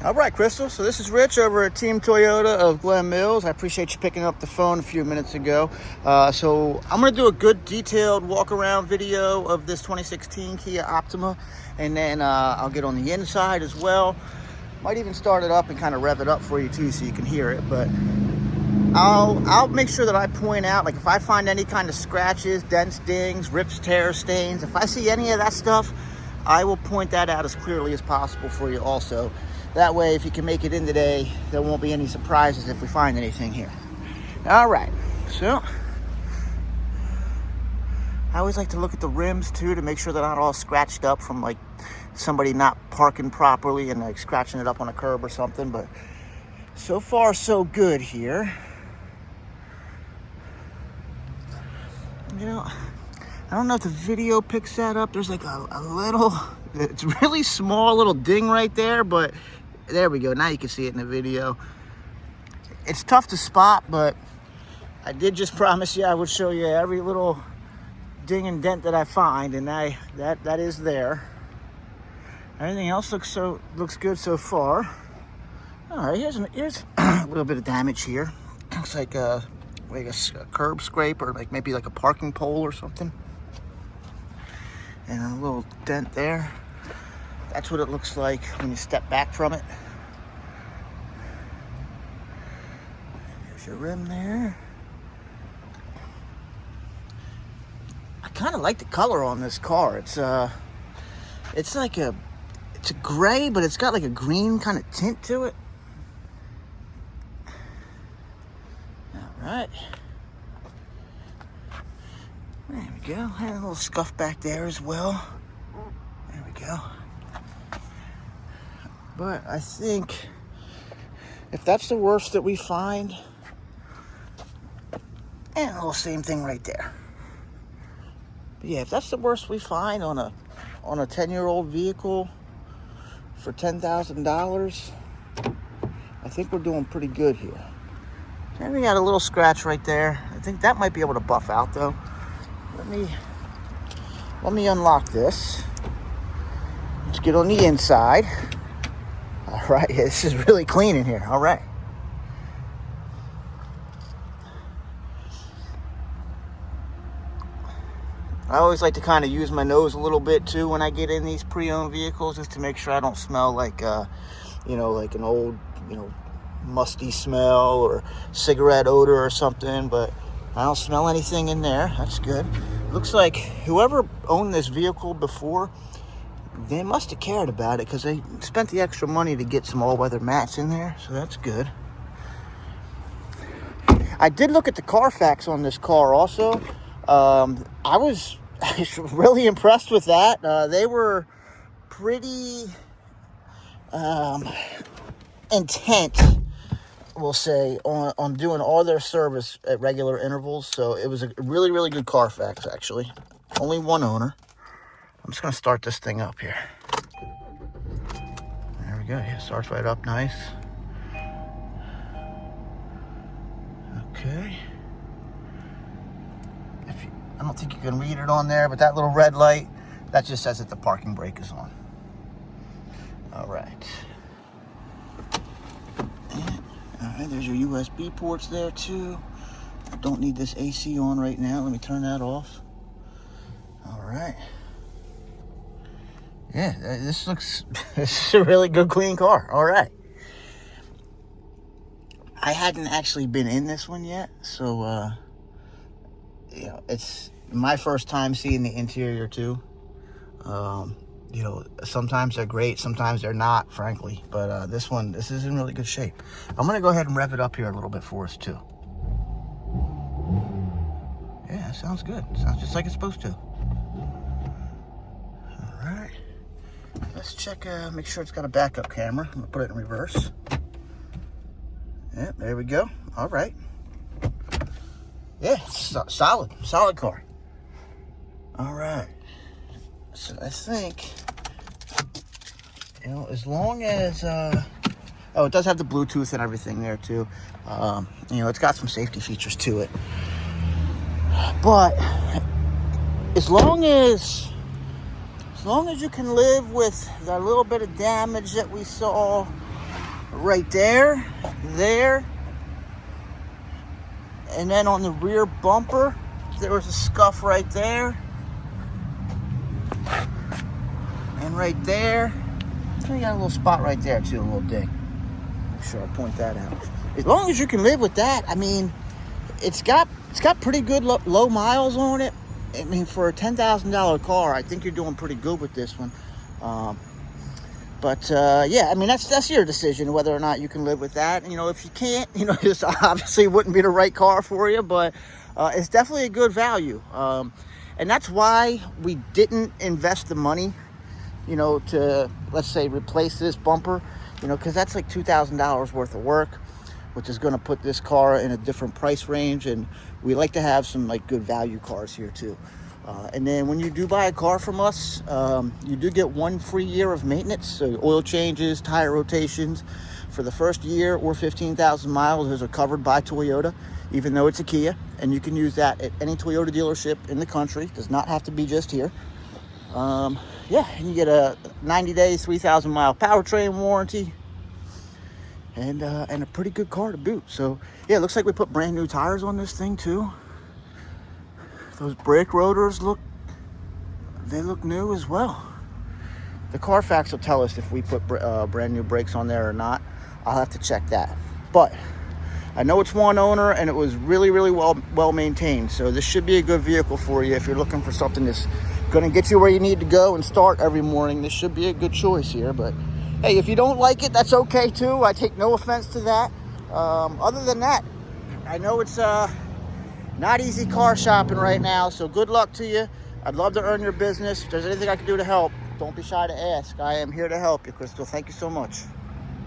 All right, Crystal. So this is Rich over at Team Toyota of Glen Mills. I appreciate you picking up the phone a few minutes ago. So I'm going to do a good detailed walk-around video of this 2016 Kia Optima, and then I'll get on the inside as well. Might even start it up and kind of rev it up for you too, so you can hear it. But I'll make sure that I point out, like if I find any kind of scratches, dents, dings, rips, tears, stains, if I see any of that stuff, I will point that out as clearly as possible for you also. That way, if you can make it in today, there won't be any surprises if we find anything here. All right, so I always like to look at the rims too to make sure they're not all scratched up from like somebody not parking properly and like scratching it up on a curb or something. But so far, so good here. You know, I don't know if the video picks that up. There's like a little, it's really small little ding right there, but there we go. Now you can see it in the video. It's tough to spot, but I did just promise you I would show you every little ding and dent that I find, and that is there. Everything else looks good so far. All right, here's a little bit of damage here. Looks like a curb scrape or like maybe like a parking pole or something. And a little dent there. That's what it looks like when you step back from it. There's your rim there. I kind of like the color on this car. It's a gray, but it's got like a green kind of tint to it. All right. There we go. Had a little scuff back there as well. There we go. But I think if that's the worst that we find, and a little same thing right there. But yeah, if that's the worst we find on a 10-year-old vehicle for $10,000, I think we're doing pretty good here. And we got a little scratch right there. I think that might be able to buff out though. Let me unlock this. Let's get on the inside. All right, this is really clean in here. All right. I always like to kind of use my nose a little bit too when I get in these pre-owned vehicles, just to make sure I don't smell like, like an old, musty smell or cigarette odor or something. But I don't smell anything in there. That's good. Looks like whoever owned this vehicle before, they must have cared about it because they spent the extra money to get some all-weather mats in there, so that's good. I did look at the Carfax on this car also. I was really impressed with that. They were pretty intent, we'll say, on doing all their service at regular intervals. So it was a really, really good Carfax, actually. Only one owner. I'm just going to start this thing up here. There we go. Yeah, starts right up nice. Okay. I don't think you can read it on there, but that little red light, that just says that the parking brake is on. All right. All right, there's your USB ports there too. I don't need this AC on right now. Let me turn that off. All right. Yeah, this is a really good, clean car. All right. I hadn't actually been in this one yet, so, it's my first time seeing the interior too. Sometimes they're great, sometimes they're not, frankly. But this is in really good shape. I'm going to go ahead and rev it up here a little bit for us too. Yeah, sounds good. Sounds just like it's supposed to. All right. Let's check, make sure it's got a backup camera. I'm going to put it in reverse. Yeah, there we go. All right. Yeah, solid car. All right. So I think, as long as, it does have the Bluetooth and everything there too. It's got some safety features to it. But as long as you can live with that little bit of damage that we saw right there, there. And then on the rear bumper, there was a scuff right there. And right there. We got a little spot right there too, a little ding. Make sure I point that out. As long as you can live with that, I mean, it's got pretty good low miles on it. I mean, for a $10,000 car, I think you're doing pretty good with this one. Yeah, I mean, that's your decision whether or not you can live with that. And, if you can't, this obviously wouldn't be the right car for you, but it's definitely a good value. And that's why we didn't invest the money, to, let's say, replace this bumper, because that's like $2,000 worth of work, which is going to put this car in a different price range. And we like to have some like good value cars here too. And then when you do buy a car from us, you do get 1 free year of maintenance. So oil changes, tire rotations for the first year or 15,000 miles. Those are covered by Toyota, even though it's a Kia. And you can use that at any Toyota dealership in the country. It does not have to be just here. And you get a 90-day, 3,000 mile powertrain warranty. And a pretty good car to boot. So, yeah, it looks like we put brand new tires on this thing too. Those brake rotors look new as well. The Carfax will tell us if we put brand new brakes on there or not. I'll have to check that. But I know it's one owner and it was really, really well maintained. So this should be a good vehicle for you if you're looking for something that's going to get you where you need to go and start every morning. This should be a good choice here. But hey, if you don't like it, that's okay too. I take no offense to that. Other than that, I know it's not easy car shopping right now, so good luck to you. I'd love to earn your business. If there's anything I can do to help, don't be shy to ask. I am here to help you, Crystal. Thank you so much.